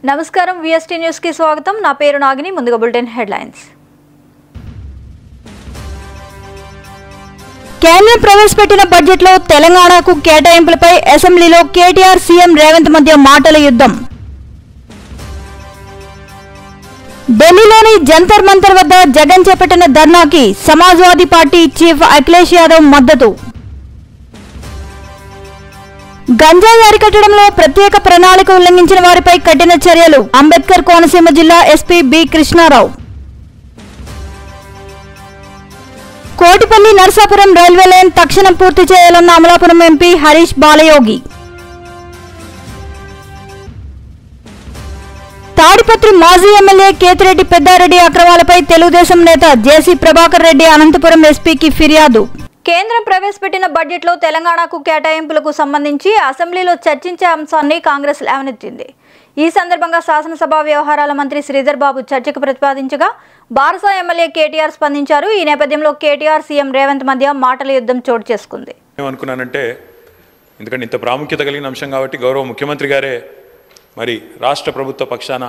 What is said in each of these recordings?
నమస్కారం VST news కి స్వాగతం. నా పేరు నాగిని. ముందుగా బులెటిన్ హెడ్లైన్స్. కేంద్రం ప్రవేశపెట్టిన బడ్జెట్లో తెలంగాణకు కేటాయింపులపై అసెంబ్లీలో కేటీఆర్ సీఎం రేవంత్ మధ్య మాటల యుద్ధం. ఢిల్లీలోని జంతర్ మంతర్ వద్ద జగన్ చేపట్టిన ధర్నాకి సమాజ్వాదీ పార్టీ చీఫ్ అఖిలేష్ యాదవ్ మద్దతు. గంజాయి అరికట్టడంలో ప్రత్యేక ప్రణాళిక ఉల్లంఘించిన వారిపై కఠిన చర్యలు. అంబేద్కర్ కోనసీమ జిల్లా SP B Krishnarao. Kotipalli Narsapuram railway line తక్షణం పూర్తి చేయాలన్న అమలాపురం ఎంపీ హరీష్ బాలయోగి. తాడిపత్రి మాజీ ఎమ్మెల్యే కేతిరెడ్డి పెద్దారెడ్డి అక్రమాలపై తెలుగుదేశం నేత జేసీ ప్రభాకర్ రెడ్డి అనంతపురం ఎస్పీకి ఫిర్యాదు. కేంద్రం ప్రవేశపెట్టిన బడ్జెట్లో తెలంగాణకు కేటాయింపులకు సంబంధించి అసెంబ్లీలో చర్చించే అంశాన్ని కాంగ్రెస్ లేవనెత్తింది. ఈ సందర్భంగా శాసనసభ వ్యవహారాల మంత్రి శ్రీధర్ బాబు చర్చకు ప్రతిపాదించగా బారసా ఎమ్మెల్యే కేటీఆర్ స్పందించారు. ఈ నేపథ్యంలో కేటీఆర్ సీఎం రేవంత్ మధ్య మాటల యుద్ధం చోటు చేసుకుంది. ఏమనుకున్నానంటే, ఎందుకంటే ఇంత ప్రాముఖ్యత కలిగిన అంశం కాబట్టి గౌరవ ముఖ్యమంత్రి గారే మరి రాష్ట్ర ప్రభుత్వ పక్షాన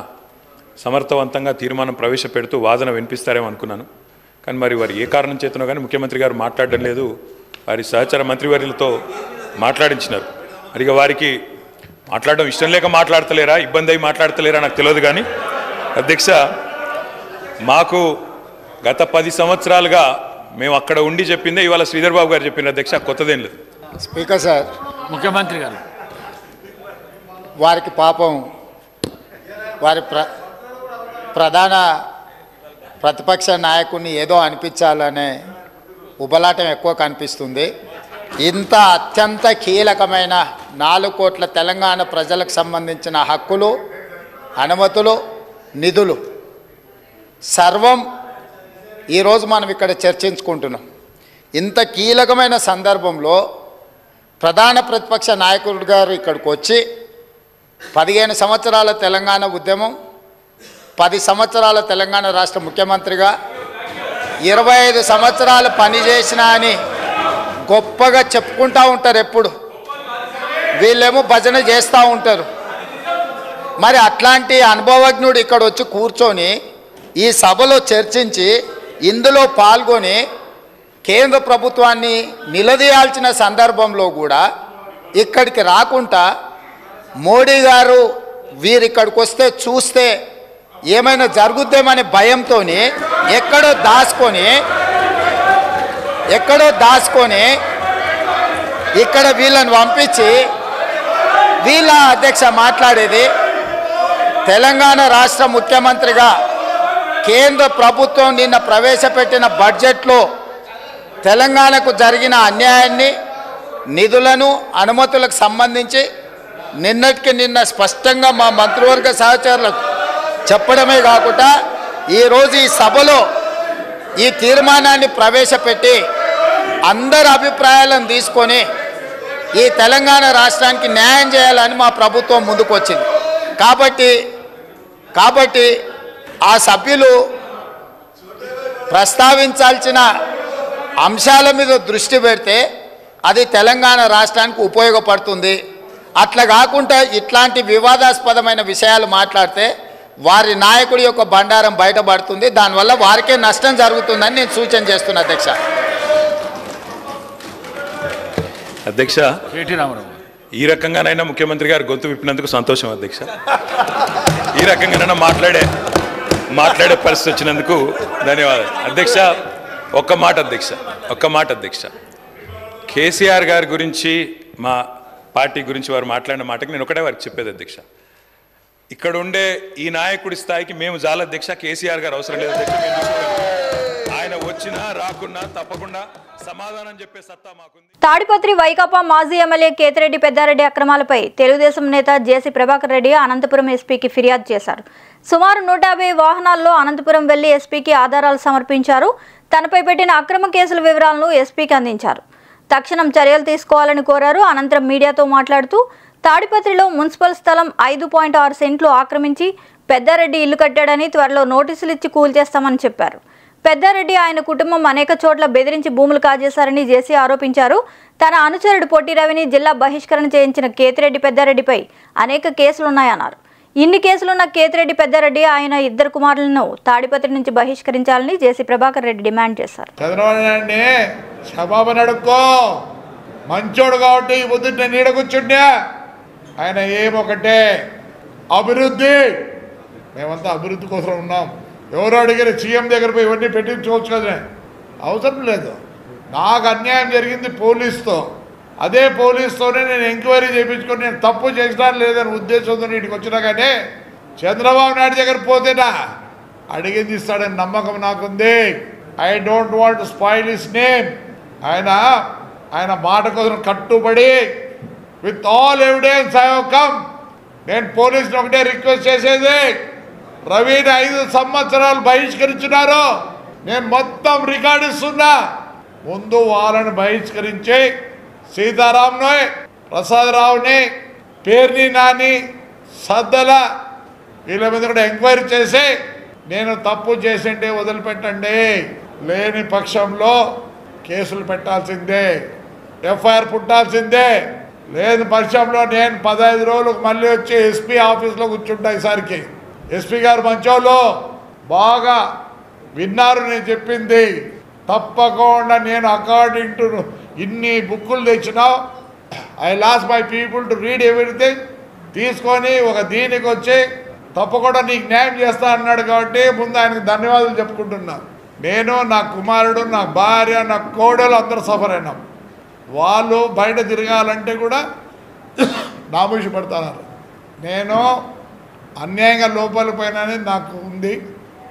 సమర్థవంతంగా తీర్మానం ప్రవేశపెడుతూ వాదన వినిపిస్తారేమో అనుకున్నాను. కానీ మరి వారు ఏ కారణం చేతనో కానీ ముఖ్యమంత్రి గారు మాట్లాడడం లేదు. వారి సహచర మంత్రివర్యులతో మాట్లాడించినారు. మరిగా వారికి మాట్లాడడం ఇష్టం లేక మాట్లాడతలేరా, ఇబ్బంది అయి మాట్లాడతలేరా నాకు తెలియదు. కానీ అధ్యక్ష, మాకు గత 10 సంవత్సరాలుగా మేము అక్కడ ఉండి చెప్పిందే ఇవాళ శ్రీధర్ బాబు గారు చెప్పిన అధ్యక్ష, కొత్తదేం లేదు. స్పీకర్ సార్, ముఖ్యమంత్రి గారు వారికి పాపం వారి ప్రధాన ప్రతిపక్ష నాయకుడిని ఏదో అనిపించాలనే ఉబలాటం ఎక్కువ కనిపిస్తుంది. ఇంత అత్యంత కీలకమైన 4 కోట్ల తెలంగాణ ప్రజలకు సంబంధించిన హక్కులు, అనుమతులు, నిధులు సర్వం ఈరోజు మనం ఇక్కడ చర్చించుకుంటున్నాం. ఇంత కీలకమైన సందర్భంలో ప్రధాన ప్రతిపక్ష నాయకుడు గారు ఇక్కడికి వచ్చి 15 సంవత్సరాల తెలంగాణ ఉద్యమం, 10 సంవత్సరాల తెలంగాణ రాష్ట్ర ముఖ్యమంత్రిగా 25 సంవత్సరాలు పనిచేసినా అని గొప్పగా చెప్పుకుంటూ ఉంటారు. ఎప్పుడు వీళ్ళేమో భజన చేస్తూ ఉంటారు. మరి అట్లాంటి అనుభవజ్ఞుడు ఇక్కడ వచ్చి కూర్చొని ఈ సభలో చర్చించి ఇందులో పాల్గొని కేంద్ర ప్రభుత్వాన్ని నిలదీయాల్సిన సందర్భంలో కూడా ఇక్కడికి రాకుండా మోడీ గారు వీరిక్కడికి వస్తే చూస్తే ఏమైనా జరుగుద్దేమనే భయంతో ఎక్కడో దాచుకొని ఇక్కడ వీళ్ళని పంపించి వీళ్ళ అధ్యక్ష మాట్లాడేది. తెలంగాణ రాష్ట్ర ముఖ్యమంత్రిగా కేంద్ర ప్రభుత్వం నిన్న ప్రవేశపెట్టిన బడ్జెట్లో తెలంగాణకు జరిగిన అన్యాయాన్ని, నిధులను, అనుమతులకు సంబంధించి నిన్నటికి నిన్న స్పష్టంగా మా మంత్రివర్గ సహచరులకు చెప్పడమే కాకుండా ఈరోజు ఈ సభలో ఈ తీర్మానాన్ని ప్రవేశపెట్టి అందరి అభిప్రాయాలను తీసుకొని ఈ తెలంగాణ రాష్ట్రానికి న్యాయం చేయాలని మా ప్రభుత్వం ముందుకు వచ్చింది. కాబట్టి ఆ సభ్యులు ప్రస్తావించాల్సిన అంశాల మీద దృష్టి పెడితే అది తెలంగాణ రాష్ట్రానికి ఉపయోగపడుతుంది. అట్లా కాకుండా ఇట్లాంటి వివాదాస్పదమైన విషయాలు మాట్లాడితే వారి నాయకుడి యొక్క బండారం బయటపడుతుంది. దానివల్ల వారికే నష్టం జరుగుతుందని నేను సూచన చేస్తున్నా అధ్యక్ష. ఈ రకంగానైనా ముఖ్యమంత్రి గారు గొంతు విప్పినందుకు సంతోషం అధ్యక్ష. ఈ రకంగానైనా మాట్లాడే పరిస్థితి వచ్చినందుకు ధన్యవాదాలు అధ్యక్ష. ఒక్క మాట అధ్యక్ష, కేసీఆర్ గారి గురించి, మా పార్టీ గురించి వారు మాట్లాడిన మాటకి నేను ఒకటే వారికి చెప్పేది అధ్యక్ష. ఇక్కడ ఉండే ఈ నాయకుడి స్థాయికి మేము చాలా అధ్యక్ష. కేసీఆర్ గారు అవసరం లేదు అధ్యక్ష. ఆయన వచ్చినా రాకున్నా తప్పకుండా సమాధానం చెప్పే సత్తా మాకుంది. తాడిపత్రి వైకాపా మాజీ ఎమ్మెల్యే కేతిరెడ్డి పెద్దారెడ్డి అక్రమాలపై తెలుగుదేశం నేత జేసీ ప్రభాకర్ రెడ్డి అనంతపురం ఎస్పీకి ఫిర్యాదు చేశారు. సుమారు 150 వాహనాల్లో అనంతపురం వెళ్లి ఎస్పీకి ఆధారాలు సమర్పించారు. తనపై పెట్టిన అక్రమ కేసుల వివరాలను ఎస్పీకి అందించారు. తక్షణం చర్యలు తీసుకోవాలని కోరారు. అనంతరం మీడియాతో మాట్లాడుతూ తాడిపత్రిలో మున్సిపల్ స్థలం 5.6 సెంట్లు ఆక్రమించి పెద్దారెడ్డి ఇల్లు కట్టాడని, త్వరలో నోటీసులు ఇచ్చి కూల్చేస్తామని చెప్పారు. పెద్దారెడ్డి ఆయన కుటుంబం అనేక చోట్ల బెదిరించి భూములు కాజేశారని జేసీ ఆరోపించారు. తన అనుచరుడు పొట్టి రవిని జిల్లా బహిష్కరణ చేయించిన కేతిరెడ్డి పెద్దారెడ్డిపై అనేక కేసులున్నాయన్నారు. ఇన్ని కేసులున్న కేతిరెడ్డి పెద్దారెడ్డి ఆయన ఇద్దరు కుమారులను తాడిపత్రి నుంచి బహిష్కరించాలని జేసీ ప్రభాకర్ రెడ్డి డిమాండ్ చేశారు. చంద్రబాబు నాయుడిని క్షమాపణ అడుక్కో, మంచోడు కాబట్టి ఈ పొద్దున్న నీడ కూర్చుంటే ఆయన ఏమొకటే అభివృద్ధి. మేమంతా అభివృద్ధి కోసం ఉన్నాం. ఎవరు అడిగిన సీఎం దగ్గర పోయి ఇవన్నీ పెట్టించుకోవచ్చు కదా, అవసరం లేదు. నాకు అన్యాయం జరిగింది పోలీసుతో, అదే పోలీసుతోనే నేను ఎంక్వైరీ చేయించుకొని నేను తప్పు చేసినా లేదని ఉద్దేశంతో ఇంటికి వచ్చినా కానీ చంద్రబాబు నాయుడు దగ్గర పోతేనా అడిగింది ఇస్తాడని నమ్మకం నాకుంది. I don't want to spoil his name. ఆయన మాట కోసం కట్టుబడి with all evidence I have come. నేను పోలీసుని ఒకటే రిక్వెస్ట్ చేసేది, రవిని 5 సంవత్సరాలు బహిష్కరించున్నారు. నేను మొత్తం రికార్డు ఇస్తున్నా. ముందు వాళ్ళని బహిష్కరించి సీతారాంని, ప్రసాదరావుని, పేర్ని నాని, సద్దల వీళ్ళ మీద కూడా ఎంక్వైరీ చేసి నేను తప్పు చేసింటే వదిలిపెట్టండి, లేని పక్షంలో కేసులు పెట్టాల్సిందే, ఎఫ్ఐఆర్ పుట్టాల్సిందే. లేని పక్షంలో నేను 15 రోజులకు మళ్ళీ వచ్చి ఎస్పీ ఆఫీస్లో కూర్చుంటా. ఈసారికి ఎస్పీ గారు మంచోళ్ళు, బాగా విన్నారు నేను చెప్పింది. తప్పకుండా నేను అకార్డింగ్ టు ఇన్ని బుక్కులు తెచ్చినావు, I lost my people to read everything తీసుకొని ఒక దీనికి వచ్చి తప్పకుండా నీకు న్యాయం చేస్తా అన్నాడు. కాబట్టి ముందు ఆయనకు ధన్యవాదాలు చెప్పుకుంటున్నా. నేను, నా కుమారుడు, నా భార్య, నా కోడలు అందరూ సఫర్ అయినాం. వాళ్ళు బయట తిరగాలంటే కూడా నామూషి పడుతున్నారు. నేను అన్యాయంగా లోపలికి పోయినని నాకు ఉంది.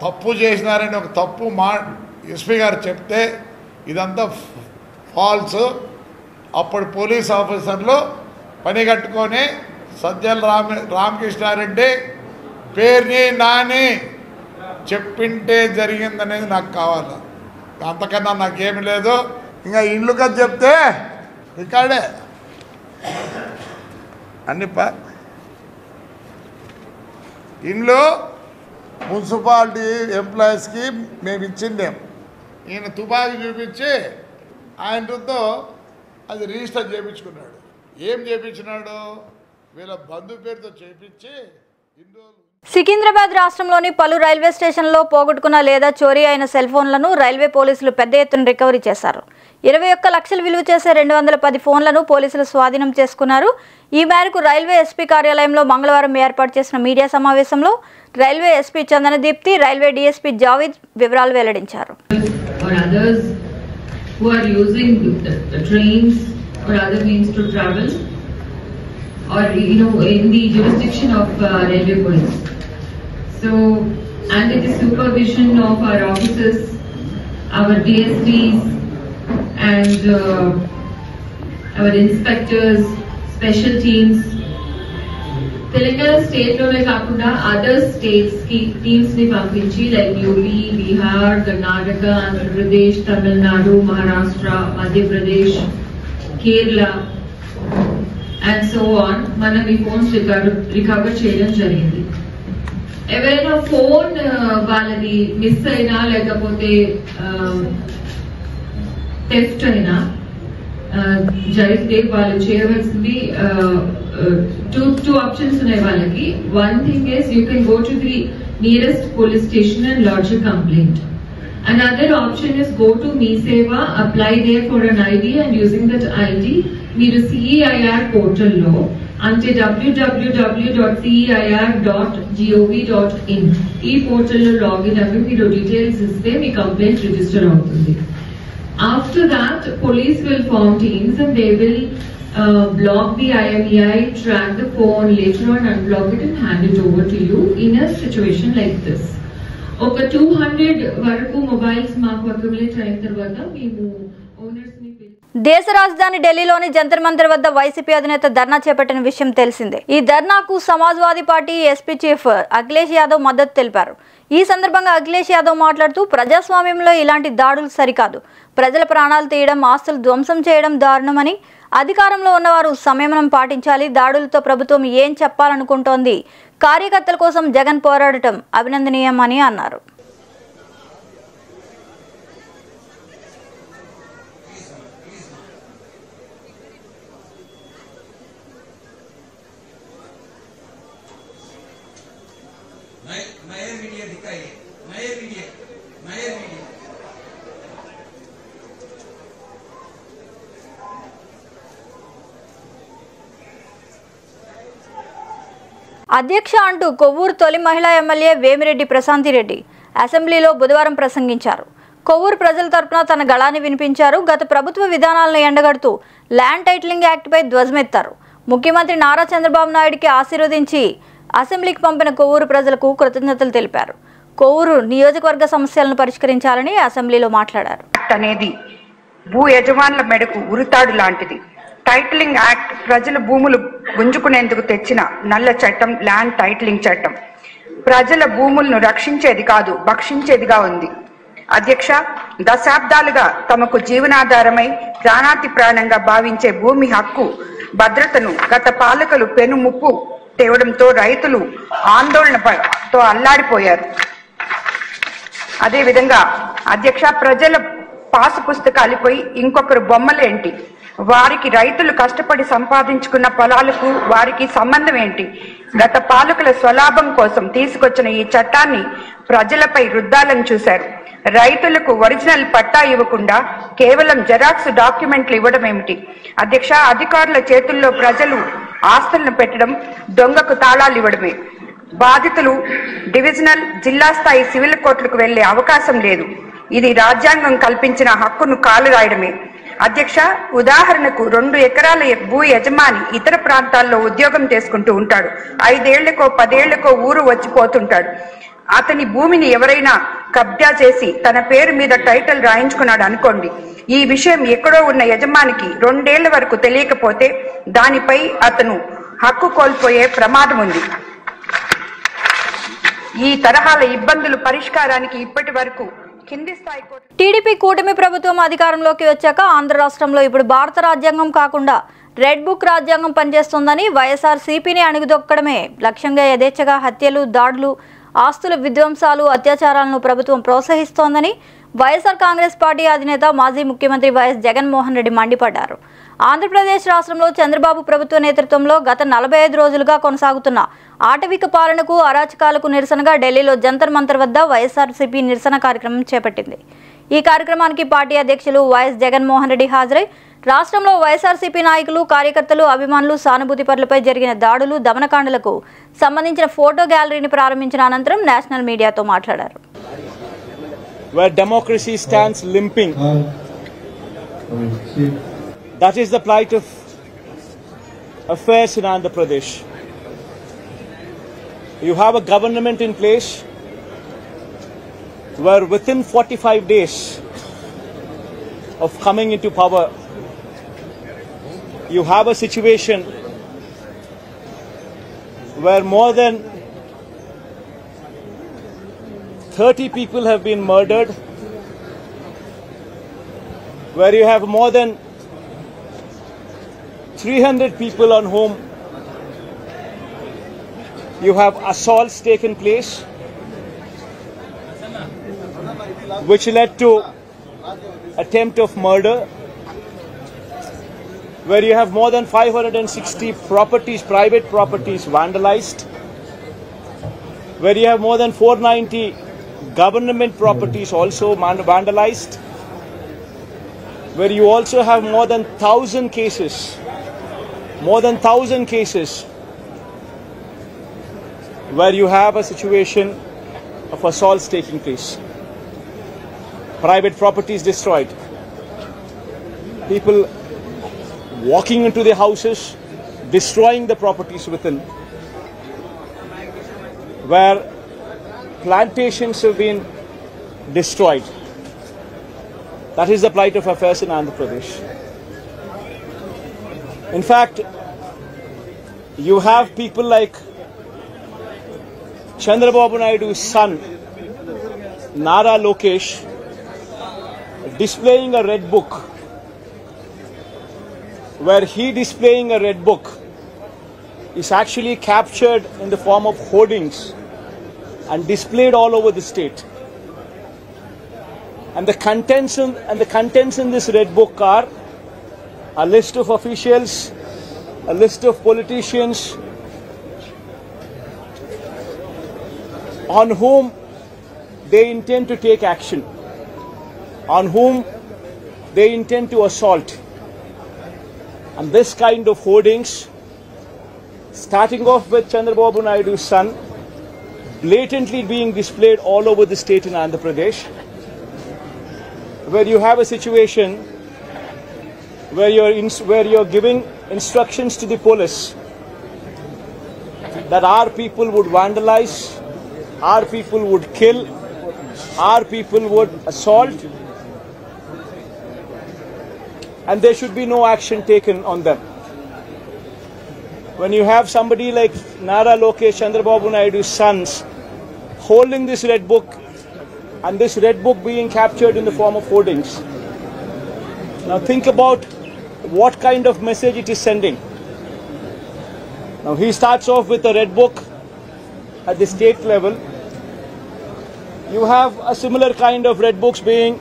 తప్పు చేసినారని ఒక తప్పు ఎస్పీ గారు చెప్తే ఇదంతా ఫాల్స్. అప్పుడు పోలీస్ ఆఫీసర్లు పని కట్టుకొని సజ్జల రామకృష్ణారెడ్డి పేరుని నాని చెప్పింటే జరిగిందనేది నాకు కావాలి. అంతకన్నా నాకేమి లేదు. ఇంకా ఇల్లు కదా చెప్తే రికార్డే అన్ని ఇండ్లు మున్సిపాలిటీ ఎంప్లాయీస్కి మేము ఇచ్చిందేం. ఈయన తుపాకీ చూపించి ఆయనతో అది రిజిస్టర్ చేయించుకున్నాడు. ఏం చేయించినాడు? వీళ్ళ బంధు పేరుతో చేయించి ఇన్ని రోజులు. సికింద్రాబాద్ రాష్ట్రంలోని పలు రైల్వే స్టేషన్లలో పోగొట్టుకున్న లేదా చోరీ అయిన సెల్ ఫోన్లను రైల్వే పోలీసులు పెద్ద ఎత్తున రికవరీ చేశారు. 21 లక్షలు విలువ చేసే 210 ఫోన్లను పోలీసులు స్వాధీనం చేసుకున్నారు. ఈ మేరకు రైల్వే ఎస్పీ కార్యాలయంలో మంగళవారం ఏర్పాటు చేసిన మీడియా సమావేశంలో railway SP Chandanadeepthi, railway DSP Javed వివరాలు వెల్లడించారు. or in the jurisdiction of railway police. So under the supervision of our officers, our DSPs and our inspectors, special teams, Telangana state lone kaakunda other states ki teams ni panpinchi like UP, Bihar, Karnataka, Andhra Pradesh, Tamil Nadu, Maharashtra, Madhya Pradesh, Kerala and so on. మనం ఈ phones recover చేయడం జరిగింది. ఎవరైనా phone వాళ్ళది miss అయినా లేకపోతే theft అయినా జరిగితే వాళ్ళు చేయవలసింది టూ ఆప్షన్స్ ఉన్నాయి వాళ్ళకి. One thing is you can go to the nearest police station and lodge a complaint. Another option is go to MeSeva, apply there for an ID and using that ID మీరు CEIR portal లో అంటే www.ceir.gov.in ఈ portal లో login అవ్వి మీరు details ఇస్తే మీ complaint register అవుతుంది. After that, police will form teams and they will block the IMEI, track the phone, later on unblock it and hand it over to you in a situation like this. ఒక 200 వరకు mobiles మాకు accumulate అయిన తర్వాత మేము owners ని దేశ రాజధాని ఢిల్లీలోని జంతర్ మంతర్ వద్ద వైసీపీ అధినేత ధర్నా చేపట్టిన విషయం తెలిసిందే. ఈ ధర్నాకు Samajwadi party SP chief Akhilesh Yadav మద్దతు తెలిపారు. ఈ సందర్భంగా అఖిలేష్ యాదవ్ మాట్లాడుతూ ప్రజాస్వామ్యంలో ఇలాంటి దాడులు సరికాదు, ప్రజల ప్రాణాలు తీయడం, ఆస్తులు ధ్వంసం చేయడం దారుణమని, అధికారంలో ఉన్నవారు సంయమనం పాటించాలి, దాడులతో ప్రభుత్వం ఏం చెప్పాలనుకుంటోంది, కార్యకర్తల కోసం జగన్ పోరాడటం అభినందనీయమని అన్నారు. वीडियो दिखाइए, नए वीडियो। అధ్యక్ష అంటూ కొవ్వూరు తొలి మహిళా ఎమ్మెల్యే వేమిరెడ్డి ప్రశాంతిరెడ్డి అసెంబ్లీలో బుధవారం ప్రసంగించారు. కొవ్వూరు ప్రజల తరపున తన గళాన్ని వినిపించారు. గత ప్రభుత్వ విధానాలను ఎండగడుతూ ల్యాండ్ టైటిలింగ్ యాక్ట్పై ధ్వజమెత్తారు. ముఖ్యమంత్రి నారా చంద్రబాబు నాయుడికి ఆశీర్వదించి అసెంబ్లీకి పంపిన కొవ్వూరు ప్రజలకు కృతజ్ఞతలు తెలిపారు. కొవ్వూరు నియోజకవర్గ సమస్యలను పరిష్కరించాలని అసెంబ్లీలో మాట్లాడారు. అనేది భూ యజమానుల మెడకు ఉరితాడు లాంటిది. టైటిలింగ్ యాక్ట్ ప్రజల భూములు గుంజుకునేందుకు తెచ్చిన నల్ల చట్టం, ల్యాండ్ టైటిలింగ్ చట్టం ప్రజల భూములను రక్షించేది కాదు, భక్షించేదిగా ఉంది. అధ్యక్ష, దశాబ్దాలుగా తమకు జీవనాధారమై ప్రాణాతి ప్రాణంగా భావించే భూమి హక్కు భద్రతను గత పాలకులు పెనుముప్పు తేవడంతో రైతులు ఆందోళనతో అల్లాడిపోయారు. అదేవిధంగా అధ్యక్ష, ప్రజల పాసు పుస్తకాలపై ఇంకొకరు బొమ్మలేంటి? వారికి రైతులు కష్టపడి సంపాదించుకున్న పొలాలకు వారికి సంబంధం ఏంటి? గత పాలకుల స్వలాభం కోసం తీసుకొచ్చిన ఈ చట్టాన్ని ప్రజలపై రుద్దాలని చూశారు. రైతులకు ఒరిజినల్ పట్టా ఇవ్వకుండా కేవలం జెరాక్స్ డాక్యుమెంట్లు ఇవ్వడం ఏమిటి? అధ్యక్ష, అధికారుల చేతుల్లో ప్రజలు ఆస్తులను పెట్టడం, దొంగకు తాళాలు ఇవ్వడమే. బాధితులు డివిజనల్, జిల్లా స్థాయి సివిల్ కోర్టులకు వెళ్లే అవకాశం లేదు. ఇది రాజ్యాంగం కల్పించిన హక్కును కాలురాయడమే. అధ్యక్ష, ఉదాహరణకు 2 ఎకరాల భూ యజమాని ఇతర ప్రాంతాల్లో ఉద్యోగం చేసుకుంటూ ఉంటాడు. 5 ఏళ్లకో 10 ఏళ్లకో ఊరు వచ్చిపోతుంటాడు. అతని భూమిని ఎవరైనా కబ్జా చేసి తన పేరు మీద టైటిల్ రాయించుకున్నాడు అనుకోండి. ఈ విషయం ఎక్కడో ఉన్న యజమానికి 2 ఏళ్ల వరకు తెలియకపోతే దానిపై అతను హక్కు కోల్పోయే ప్రమాదం ఉంది. ఈ తరహాల ఇబ్బందుల పరిష్కారానికి ఇప్పటి వరకు టీడీపీ కూటమి ప్రభుత్వం అధికారంలోకి వచ్చాక ఆంధ్ర రాష్ట్రంలో ఇప్పుడు భారత రాజ్యాంగం కాకుండా రెడ్ బుక్ రాజ్యాంగం పనిచేస్తోందని, వైఎస్ఆర్సీపీని అణిగిదొక్కడమే లక్ష్యంగా యథేచ్ఛగా హత్యలు, దాడులు, ఆస్తుల విధ్వంసాలు, అత్యాచారాలను ప్రభుత్వం ప్రోత్సహిస్తోందని వైఎస్ఆర్ కాంగ్రెస్ పార్టీ అధినేత మాజీ ముఖ్యమంత్రి వైఎస్ జగన్మోహన్ రెడ్డి మండిపడ్డారు. ఆంధ్రప్రదేశ్ రాష్ట్రంలో చంద్రబాబు ప్రభుత్వ నేతృత్వంలో గత 45 రోజులుగా కొనసాగుతున్న ఆటవిక పాలనకు, అరాచకాలకు నిరసనగా ఢిల్లీలో జంతర్ మంతర్ వద్ద వైఎస్ఆర్సీపీ నిరసన కార్యక్రమం చేపట్టింది. ఈ కార్యక్రమానికి పార్టీ అధ్యక్షులు వైఎస్ జగన్మోహన్ రెడ్డి హాజరై రాష్ట్రంలో వైఎస్ఆర్సీపీ నాయకులు, కార్యకర్తలు, అభిమానులు, సానుభూతి పరులపై జరిగిన దాడులు, దమనకాండలకు సంబంధించిన ఫోటో గ్యాలరీని ప్రారంభించిన అనంతరం నేషనల్ మీడియాతో మాట్లాడారు. Where democracy stands limping. That is the plight of affairs in Andhra Pradesh. You have a government in place where within 45 days of coming into power, you have a situation where more than 30 people have been murdered, where you have more than 300 people on whom you have assaults taken place, which led to attempt of murder, where you have more than 560 properties, private properties vandalized, where you have more than 490 government properties also vandalized, where you also have more than 1,000 cases where you have a situation of assaults taking place, private properties destroyed, people walking into their houses, destroying the properties within, where plantations have been destroyed. That is the plight of affairs in Andhra Pradesh. In fact, you have people like Chandrababu Naidu's son, Nara Lokesh, displaying a red book, where he displaying a red book is actually captured in the form of hoardings and displayed all over the state. And the contents in this red book are a list of officials, a list of politicians on whom they intend to take action, on whom they intend to assault. And this kind of hoardings, starting off with Chandrababu Naidu's son, blatantly being displayed all over the state in Andhra Pradesh, where you have a situation where you're giving instructions to the police that our people would vandalize, our people would kill, our people would assault, and there should be no action taken on them. When you have somebody like Nara Lokesh, Chandrababu Naidu's sons holding this red book, and this red book being captured in the form of hoardings, now think about what kind of message it is sending. Now he starts off with a red book at the state level. You have a similar kind of red books being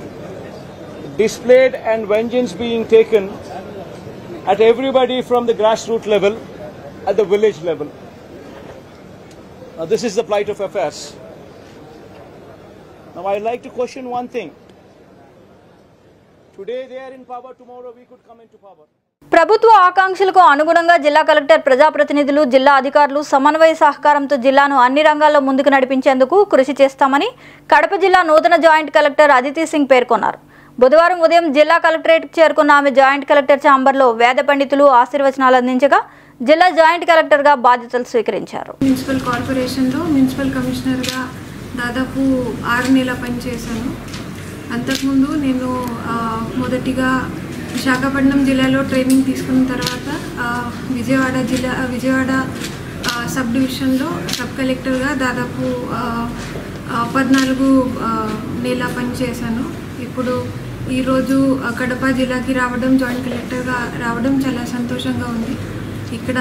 displayed and vengeance being taken at everybody from the grassroots level, at the village level. Now this is the plight of affairs. Now I'd like to question one thing. Today they are in power, tomorrow we could come into power. ప్రభుత్వ ఆకాంక్షలకు అనుగుణంగా జిల్లా collector ప్రజాప్రతినిధులు జిల్లా అధికారులు సమన్వయ సహకారంతో జిల్లాను అన్ని రంగాల్లో ముందుకు నడిపించేందుకు కృషి చేస్తామని కడప జిల్లా నూతన జాయింట్ కలెక్టర్ అదితి సింగ్ పేర్కొన్నారు. బుధవారం ఉదయం జిల్లా కలెక్టరేట్కు చేరుకున్న ఆమె జాయింట్ కలెక్టర్ ఛాంబర్లో వేద పండితులు ఆశీర్వచనాలు అందించగా జిల్లా జాయింట్ కలెక్టర్గా బాధ్యతలు స్వీకరించారు. మున్సిపల్ కార్పొరేషన్లో మున్సిపల్ కమిషనర్గా దాదాపు 6 నెలల పనిచేశాను. అంతకుముందు నేను మొదటిగా విశాఖపట్నం జిల్లాలో ట్రైనింగ్ తీసుకున్న తర్వాత విజయవాడ సబ్ డివిజన్లో సబ్ కలెక్టర్గా దాదాపు 14 నెలల పనిచేశాను. ఇప్పుడు ఈరోజు కడప జిల్లాకి రావడం, జాయింట్ కలెక్టర్గా రావడం చాలా సంతోషంగా ఉంది. ఇక్కడ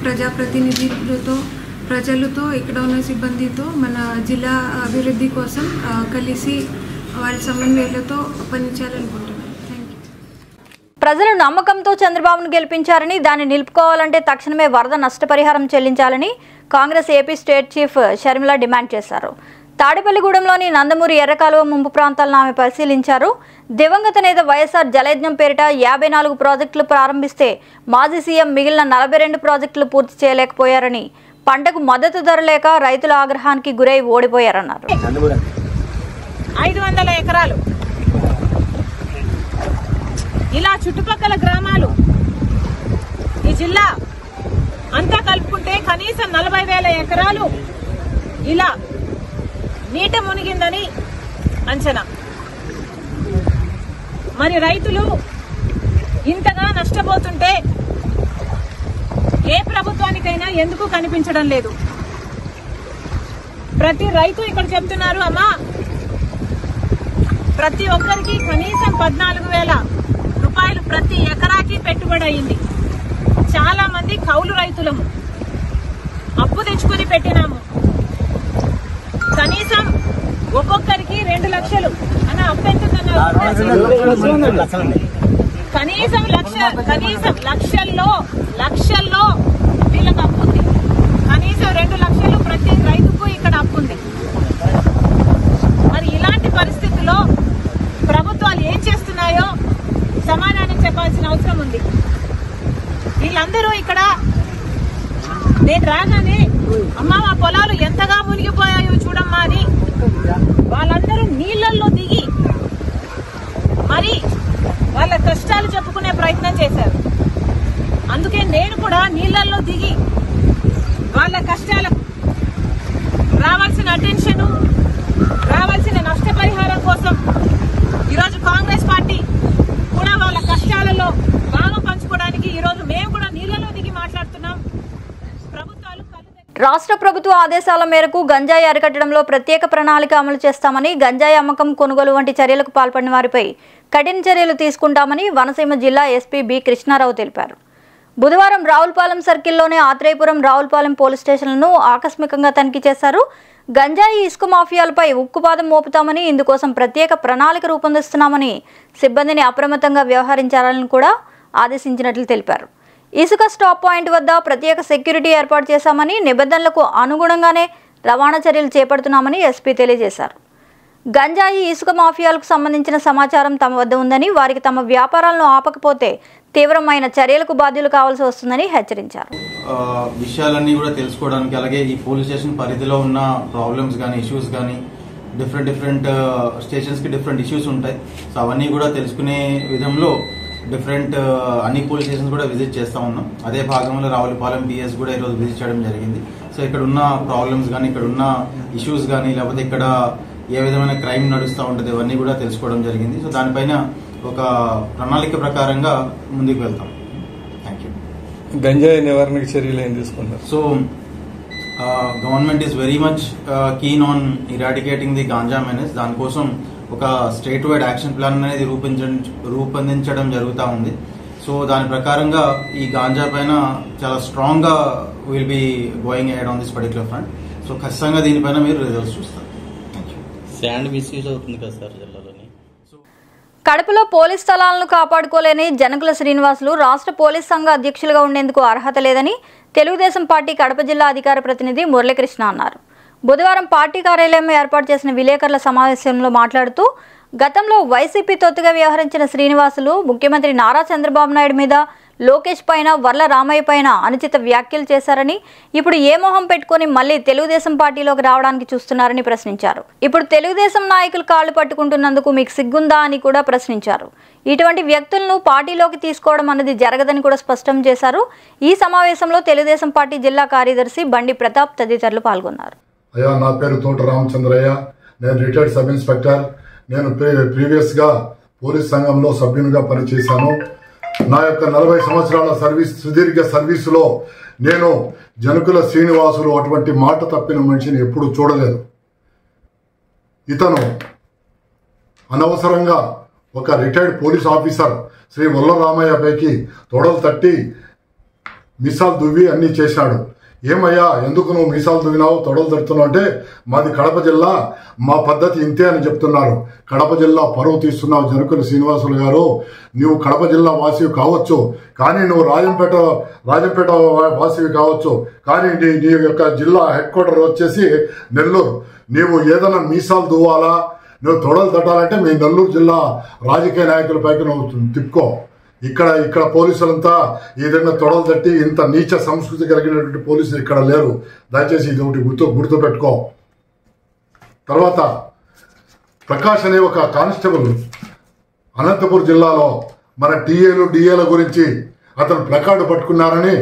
ప్రజాప్రతినిధులతో, ప్రజలతో, ఇక్కడ ఉన్న సిబ్బందితో మన జిల్లా అభివృద్ధి కోసం కలిసి వాళ్ళ సమన్వయాలతో పనిచేయాలనుకుంటున్నాను. ప్రజలు నమ్మకంతో చంద్రబాబును గెలిపించారని, దాన్ని నిలుపుకోవాలంటే తక్షణమే వరద నష్టపరిహారం చెల్లించాలని Congress AP state chief Sharmila demand చేశారు. తాడేపల్లిగూడెంలోని నందమూరి ఎర్రకాలువ ముంపు ప్రాంతాలను ఆమె పరిశీలించారు. దివంగత నేత వైఎస్ఆర్ జలయజ్ఞం పేరిట 54 ప్రాజెక్టులు ప్రారంభిస్తే మాజీ సీఎం మిగిలిన 42 ప్రాజెక్టులు పూర్తి చేయలేకపోయారని, పంటకు మద్దతు ధర లేక రైతుల ఆగ్రహానికి గురై ఓడిపోయారన్నారు. 500 ఎకరాలు ఇలా చుట్టుపక్కల గ్రామాలు ఈ జిల్లా అంతా కలుపుకుంటే కనీసం 40,000 ఎకరాలు ఇలా నీట మునిగిందని అంచనా. మరి రైతులు ఇంతగా నష్టపోతుంటే ఏ ప్రభుత్వానికైనా ఎందుకు కనిపించడం లేదు? ప్రతి రైతు ఇక్కడ చెప్తున్నారు, అమ్మా ప్రతి ఒక్కరికి కనీసం 14,000 రూపాయలు ప్రతి ఎకరాకి పెట్టుబడి అయింది. చాలా మంది కౌలు రైతులము, అప్పు తెచ్చుకుని పెట్టినాము. కనీసం ఒక్కొక్కరికి 2 లక్షలు అన్న అప్పు ఎంతుందన్నారు? కనీసం లక్షల్లో వీళ్ళకి అప్పు ఉంది. కనీసం 2 లక్షలు ప్రతి రైతుకు ఇక్కడ అప్పు ఉంది. మరి ఇలాంటి పరిస్థితుల్లో ప్రభుత్వాలు ఏం చేస్తున్నాయో సమాధానం చెప్పాల్సిన అవసరం ఉంది. వీళ్ళందరూ ఇక్కడ నేను రాగానే అమ్మా మా పొలాలు ఎంతగా మునిగిపోయాయో చూడమ్మా అని వాళ్ళందరూ నీళ్లలో దిగి మరి వాళ్ళ కష్టాలు చెప్పుకునే ప్రయత్నం చేశారు. అందుకే నేను కూడా నీళ్లలో దిగి వాళ్ళ కష్టాలకు రావాల్సిన అటెన్షన్, రావాల్సిన నష్టపరిహారం కోసం ఈరోజు కాంగ్రెస్ పార్టీ కూడా వాళ్ళ కష్టాలలో భాగం పంచుకోవడానికి ఈరోజు మేము కూడా నీళ్లలో దిగి మాట్లాడుతున్నాం. ప్రభుత్వాలు రాష్ట్ర ప్రభుత్వ ఆదేశాల మేరకు గంజాయి అరికట్టడంలో ప్రత్యేక ప్రణాళిక అమలు చేస్తామని, గంజాయి అమ్మకం, కొనుగోలు వంటి చర్యలకు పాల్పడిన వారిపై కఠిన చర్యలు తీసుకుంటామని వనసీమ జిల్లా ఎస్పీ బి కృష్ణారావు తెలిపారు. బుధవారం రావులపాలెం సర్కిల్లోని ఆత్రేయపురం, రావులపాలెం పోలీస్ స్టేషన్లను ఆకస్మికంగా తనిఖీ చేశారు. గంజాయి, ఇసుక మాఫియాలపై ఉక్కుపాదం మోపుతామని, ఇందుకోసం ప్రత్యేక ప్రణాళిక రూపొందిస్తున్నామని, సిబ్బందిని అప్రమత్తంగా వ్యవహరించాలని కూడా ఆదేశించినట్లు తెలిపారు. ఇసుక స్టాప్ పాయింట్ వద్ద ప్రత్యేక సెక్యూరిటీ ఏర్పాటు చేశామని, నిబంధనలకు అనుగుణంగానే రవాణా చర్యలు చేపడుతున్నామని ఎస్పీ తెలియజేశారు. గంజాయి ఇసుక మాఫియాలకు సంబంధించిన సమాచారం తమ వద్ద ఉందని, వారికి తమ వ్యాపారాలను ఆపకపోతే తీవ్రమైన చర్యలకు బాధ్యులు కావాల్సి వస్తుందని హెచ్చరించారు. విషయాలన్నీ కూడా తెలుసుకోవడానికి, అలాగే ఈ పోలీస్ స్టేషన్ పరిధిలో ఉన్న ప్రాబ్లమ్స్ కానీ ఇష్యూస్ కానీ డిఫరెంట్ స్టేషన్స్కి డిఫరెంట్ ఇష్యూస్ ఉంటాయి. సో అవన్నీ కూడా తెలుసుకునే విధంలో అన్ని పోలీస్ స్టేషన్స్ కూడా విజిట్ చేస్తూ ఉన్నాం. అదే భాగంలో రావులపాలెం పిఎస్ కూడా ఈరోజు విజిట్ చేయడం జరిగింది. సో ఇక్కడ ఉన్న ప్రాబ్లమ్స్ కానీ, ఇక్కడ ఉన్న ఇష్యూస్ కానీ, లేకపోతే ఇక్కడ ఏ విధమైన క్రైమ్ నడుస్తూ ఉంటుంది ఇవన్నీ కూడా తెలుసుకోవడం జరిగింది. సో దానిపైన ఒక ప్రణాళిక ప్రకారంగా ముందుకు వెళ్తాం. Thank you. గంజాయి నివారణకు చర్యలు ఏం తీసుకుంటారు? So government is very much keen on eradicating the ganja menace. దానికోసం ఒక స్టేట్ వైడ్ యాక్షన్ ప్లాన్ అనేది రూపొందించడం జరుగుతూ ఉంది. సో దాని ప్రకారంగా ఈ గాంజా పైన చాలా స్ట్రాంగ్ గా will be going ahead on this particular front. So ఖచ్చితంగా దీనిపైన మీరు రిజల్ట్స్ చూస్తారు. శాండ్ మిస్యూజ్ అవుతుంది కదా సార్ జిల్లాలోని. కడపలో పోలీస్ స్థలాలను కాపాడుకోలేని జనకుల శ్రీనివాసులు రాష్ట్ర పోలీస్ సంఘ అధ్యక్షులుగా ఉండేందుకు అర్హత లేదని తెలుగుదేశం పార్టీ కడప జిల్లా అధికార ప్రతినిధి మురళీకృష్ణ అన్నారు. బుధవారం పార్టీ కార్యాలయం ఏర్పాటు చేసిన విలేకరుల సమావేశంలో మాట్లాడుతూ, గతంలో వైసీపీ తొత్తుగా వ్యవహరించిన శ్రీనివాసులు ముఖ్యమంత్రి నారా చంద్రబాబు నాయుడు మీద, లోకేష్ పైన, వర్ల రామయ్య పైన అనుచిత వ్యాఖ్యలు చేశారని, ఇప్పుడు ఏ మొహం పెట్టుకుని మళ్లీ తెలుగుదేశం పార్టీలోకి రావడానికి చూస్తున్నారని ప్రశ్నించారు. ఇప్పుడు తెలుగుదేశం నాయకులు కాళ్లు పట్టుకుంటున్నందుకు మీకు సిగ్గుందా అని కూడా ప్రశ్నించారు. ఇటువంటి వ్యక్తులను పార్టీలోకి తీసుకోవడం అన్నది జరగదని కూడా స్పష్టం చేశారు. ఈ సమావేశంలో తెలుగుదేశం పార్టీ జిల్లా కార్యదర్శి బండి ప్రతాప్ తదితరులు పాల్గొన్నారు. అయ్యా, నా పేరు తోట రామచంద్రయ్య. నేను రిటైర్డ్ సబ్ ఇన్స్పెక్టర్. నేను ప్రీవియస్ గా పోలీస్ సంఘంలో సభ్యునిగా పనిచేశాను. నా యొక్క 40 సంవత్సరాల సుదీర్ఘ సర్వీసులో నేను జనకుల శ్రీనివాసులు అటువంటి మాట తప్పిన మనిషిని ఎప్పుడు చూడలేదు. ఇతను అనవసరంగా ఒక retired police officer Shri Varla Ramaiah పైకి తొడలు తట్టి మిసాలు దువ్వి అన్ని చేశాడు. ఏమయ్యా, ఎందుకు నువ్వు మీసాలు దువ్వినావు, తొడలు తడుతున్నావు అంటే, మాది కడప జిల్లా, మా పద్ధతి ఇంతే అని చెప్తున్నారు. కడప జిల్లా పరువు తీస్తున్నావు జనకుల శ్రీనివాసులు గారు. నువ్వు కడప జిల్లా వాసివి కావచ్చు, కానీ నువ్వు రాజంపేట వాసివి కావచ్చు, కానీ నీ యొక్క జిల్లా హెడ్ క్వార్టర్ వచ్చేసి నెల్లూరు. నీవు ఏదైనా మీసాలు దువ్వాలా, నువ్వు తొడలు తట్టాలంటే మీ నెల్లూరు జిల్లా రాజకీయ నాయకుల పైకి నువ్వు తిప్పుకో. ఇక్కడ పోలీసులంతా ఈ విధంగా తొడలు తట్టి ఇంత నీచ సంస్కృతి కలిగినటువంటి పోలీసులు ఇక్కడ లేరు. దయచేసి ఇది ఒకటి గుర్తు పెట్టుకో. తర్వాత ప్రకాష్ అనే ఒక కానిస్టేబుల్ అనంతపురం జిల్లాలో మన డిఏల గురించి అతను ప్లకార్డు పట్టుకున్నారని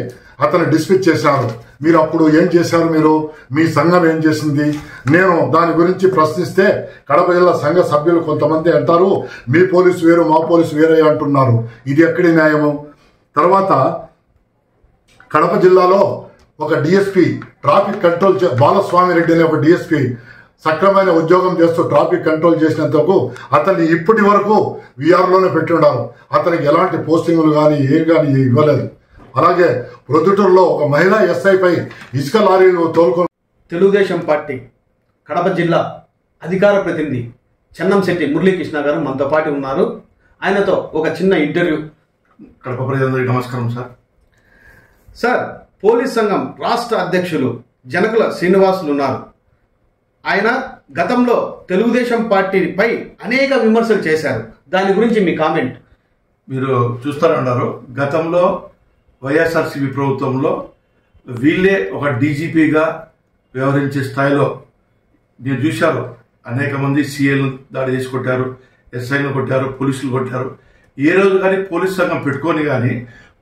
అతను డిస్మిస్ చేశారు. మీరు అప్పుడు ఏం చేశారు? మీరు మీ సంఘం ఏం చేసింది? నేను దాని గురించి ప్రశ్నిస్తే కడప జిల్లా సంఘ సభ్యులు కొంతమంది అంటారు, మీ పోలీసు వేరు, మా పోలీసు వేరే అంటున్నారు. ఇది ఎక్కడి న్యాయము? తర్వాత కడప జిల్లాలో ఒక DSP traffic control Balaswamy Reddy అనే ఒక డిఎస్పీ సక్రమైన ఉద్యోగం చేస్తూ ట్రాఫిక్ కంట్రోల్ చేసినందుకు అతన్ని ఇప్పటి వరకు విఆర్లోనే పెట్టి ఉన్నారు. అతనికి ఎలాంటి పోస్టింగ్లు కానీ ఏం కానీ ఇవ్వలేదు. అలాగే ప్రొద్దుటూరులో ఒక మహిళా ఎస్ఐపై ఇసుక లారీలు తోలుకొని తెలుగుదేశం పార్టీ కడప జిల్లా అధికార ప్రతినిధి చెన్నంశెట్టి మురళీకృష్ణ గారు మనతో పాటు ఉన్నారు. ఆయనతో ఒక చిన్న ఇంటర్వ్యూ. కడప ప్రజలందరికీ నమస్కారం సార్. సార్, పోలీస్ సంఘం రాష్ట్ర అధ్యక్షులు జనకుల శ్రీనివాసులు ఉన్నారు. ఆయన గతంలో తెలుగుదేశం పార్టీపై అనేక విమర్శలు చేశారు. దాని గురించి మీ కామెంట్. మీరు చూస్తారన్నారు, గతంలో వైఎస్ఆర్సీపీ ప్రభుత్వంలో వీళ్ళే ఒక డీజీపీగా వ్యవహరించే స్థాయిలో మీరు చూశారు. అనేక మంది సీఏలు దాడి చేసి కొట్టారు, ఎస్ఐలు కొట్టారు, పోలీసులు కొట్టారు. ఏ రోజు కానీ పోలీస్ సంఘం పెట్టుకొని కానీ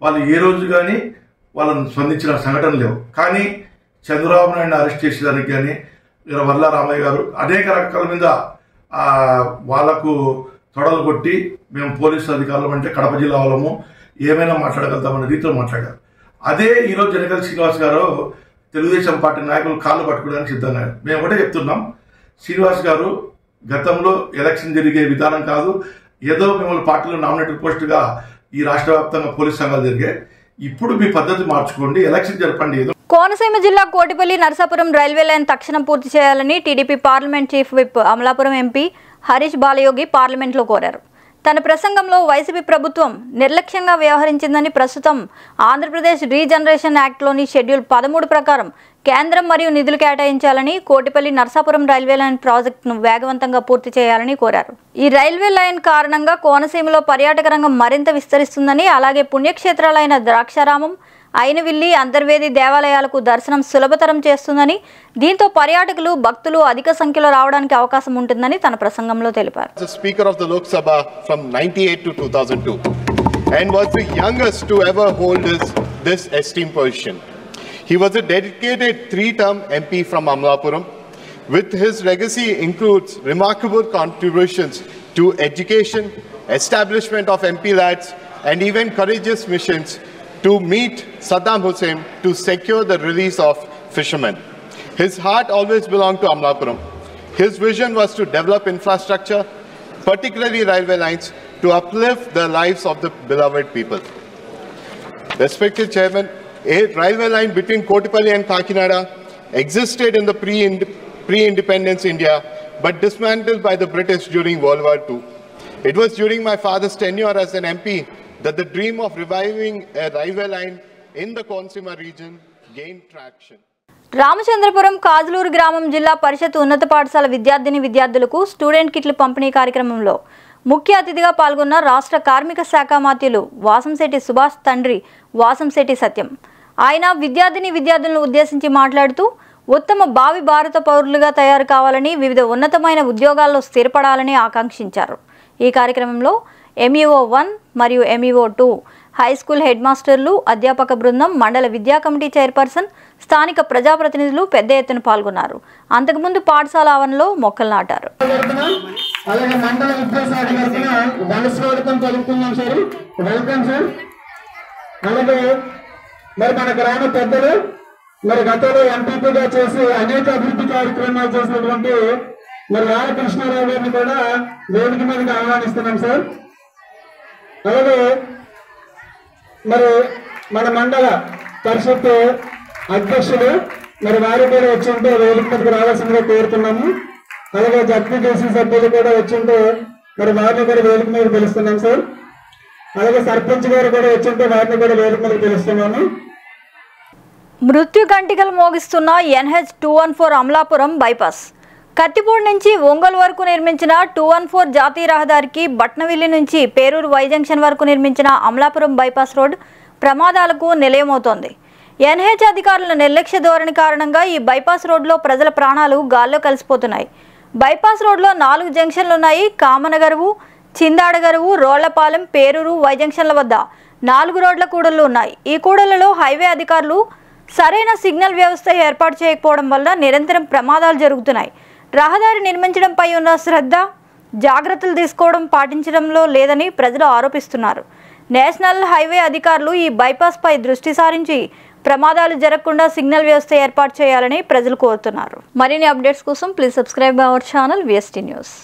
వాళ్ళు ఏ రోజు కానీ వాళ్ళని స్పందించిన సంఘటనలు లేవు. కానీ చంద్రబాబు నాయుడు అరెస్ట్ చేసేదానికి కానీ వర్ల రామయ్య గారు అనేక రకాల మీద వాళ్లకు తొడలు కొట్టి మేము పోలీసు అధికారులు అంటే కడప జిల్లా వాళ్ళము ఏమైనా మాట్లాడగలుగుతామనే రీతిలో మాట్లాడారు. అదే ఈరోజు జనకుల శ్రీనివాస్ గారు తెలుగుదేశం పార్టీ నాయకులు కాళ్ళు పట్టుకోవడానికి సిద్ధంగా. మేము ఒకటే చెప్తున్నాం, శ్రీనివాస్ గారు గతంలో ఎలక్షన్ జరిగే విధానం కాదు, ఏదో మిమ్మల్ని పార్టీలో నామినేటెడ్ పోస్టుగా ఈ రాష్ట్ర వ్యాప్తంగా పోలీస్ సంఘాలు జరిగాయి. ఇప్పుడు మీ పద్ధతి మార్చుకోండి, ఎలక్షన్ జరపండి. ఏదో కోనసీమ జిల్లా కోటిపల్లి నరసాపురం రైల్వే లైన్ తక్షణం పూర్తి చేయాలని TDP parliament chief whip Amalapuram MP Harish Balayogi పార్లమెంట్లో కోరారు. తన ప్రసంగంలో వైసీపీ ప్రభుత్వం నిర్లక్ష్యంగా వ్యవహరించిందని, ప్రస్తుతం ఆంధ్రప్రదేశ్ రీజనరేషన్ యాక్ట్లోని షెడ్యూల్ 13 ప్రకారం కేంద్రం మరియు నిధులు కేటాయించాలని, కోటిపల్లి నర్సాపురం రైల్వే లైన్ ప్రాజెక్టును వేగవంతంగా పూర్తి చేయాలని కోరారు. ఈ రైల్వే లైన్ కారణంగా కోనసీమలో పర్యాటక రంగం మరింత విస్తరిస్తుందని, అలాగే పుణ్యక్షేత్రాలైన ద్రాక్షారామం, అయినవిల్లి, అంతర్వేది దేవాలయాలకు దర్శనం సులభతరం చేస్తుందని, దీంతో పర్యాటకులు, భక్తులు అధిక సంఖ్యలో రావడానికి అవకాశం ఉంటుందని తన ప్రసంగంలో తెలిపారు. Speaker of the Lok Sabha from 98 to 2002 and was the youngest to ever hold this esteemed position. He was a dedicated 3-term MP from Amlapuram. With his legacy includes remarkable contributions to education, establishment of MP lads, and even courageous missions to meet Saddam Hussein to secure the release of fishermen. His heart always belonged to Amlapuram. His vision was to develop infrastructure, particularly railway lines, to uplift the lives of the beloved people. Respected Chairman, a railway line between Kotipalli and Kakinada existed in the pre-independence India, but dismantled by the British during World War II. It was during my father's tenure as an MP that the dream of reviving a railway line in the Konsima region gained traction. Ramachandrapuram Kajaluru గ్రామం జిల్లా పరిషత్ ఉన్నత పాఠశాల విద్యార్థులకు student కిట్లు పంపిణీ కార్యక్రమంలో ముఖ్య అతిథిగా పాల్గొన్న రాష్ట్ర కార్మిక శాఖ మంత్రులు వాసంశెట్టి సుభాష్ తండ్రి వాసంశెట్టి సత్యం. ఆయన విద్యార్థులను ఉద్దేశించి మాట్లాడుతూ ఉత్తమ భావి భారత పౌరులుగా తయారు కావాలని, వివిధ ఉన్నతమైన ఉద్యోగాల్లో స్థిరపడాలని ఆకాంక్షించారు. ఈ కార్యక్రమంలో MEO 1 మరియు MEO 2 హై స్కూల్ హెడ్ మాస్టర్లు, అధ్యాపక బృందం, మండల విద్యా కమిటీ చైర్పర్సన్, స్థానిక ప్రజాప్రతినిధులు పెద్ద ఎత్తున పాల్గొన్నారు. అంతకుముందు పాఠశాల ఆవరణలో మొక్కలు నాటారు. అలాగే మండల విద్యాశాఖ తరఫున ఘనస్వాగతం పలుకుతున్నాం సార్. Welcome sir. అలాగే మరి మన గ్రామ పెద్దలు మరి గతంలో ఎంపీగా చేసి అనేక అభివృద్ధి కార్యక్రమాలు చేసినటువంటి మరి రామకృష్ణారావు గారిని కూడా వేదిక మీదకి ఆహ్వానిస్తున్నాం సార్. అలాగే మరి మన మండల పరిషత్ అధ్యక్షులు మరి వారు కూడా వచ్చి ఉంటే వేదిక మీదకి రావాల్సిందిగా కోరుతున్నాము. అలాగే జడ్పీటీసీ సభ్యులు కూడా వచ్చి ఉంటే మరి వారిని కూడా వేదిక మీద పిలుస్తున్నాం సార్. అలాగే సర్పంచ్ గారు కూడా వచ్చి ఉంటే వారిని కూడా వేదిక మీద పిలుస్తున్నాము. మృత్యు గంటికలు మోగిస్తున్న NH-214 అమలాపురం బైపాస్. కత్తిపూడి నుంచి ఒంగోలు వరకు నిర్మించిన 214 జాతీయ రహదారికి బట్నవిల్లి నుంచి పేరూరు వై జంక్షన్ వరకు నిర్మించిన అమలాపురం బైపాస్ రోడ్ ప్రమాదాలకు నిలయమవుతోంది. NH అధికారుల నిర్లక్ష్య ధోరణి కారణంగా ఈ బైపాస్ రోడ్లో ప్రజల ప్రాణాలు గాల్లో కలిసిపోతున్నాయి. బైపాస్ రోడ్లో 4 జంక్షన్లున్నాయి. కామనగరువు, చిందాడగరువు, రోళ్లపాలెం, పేరూరు, వై జంక్షన్ల వద్ద 4 రోడ్ల కూడళ్లు ఉన్నాయి. ఈ కూడళ్లలో హైవే అధికారులు సరైన సిగ్నల్ వ్యవస్థ ఏర్పాటు చేయకపోవడం వల్ల నిరంతరం ప్రమాదాలు జరుగుతున్నాయి. రహదారి నిర్మించడంపై ఉన్న శ్రద్ధ, జాగ్రత్తలు తీసుకోవడం పాటించడంలో లేదని ప్రజలు ఆరోపిస్తున్నారు. నేషనల్ హైవే అధికారులు ఈ బైపాస్పై దృష్టి సారించి ప్రమాదాలు జరగకుండా సిగ్నల్ వ్యవస్థ ఏర్పాటు చేయాలని ప్రజలు కోరుతున్నారు. మరిన్ని అప్డేట్స్ కోసం please subscribe our channel VST news.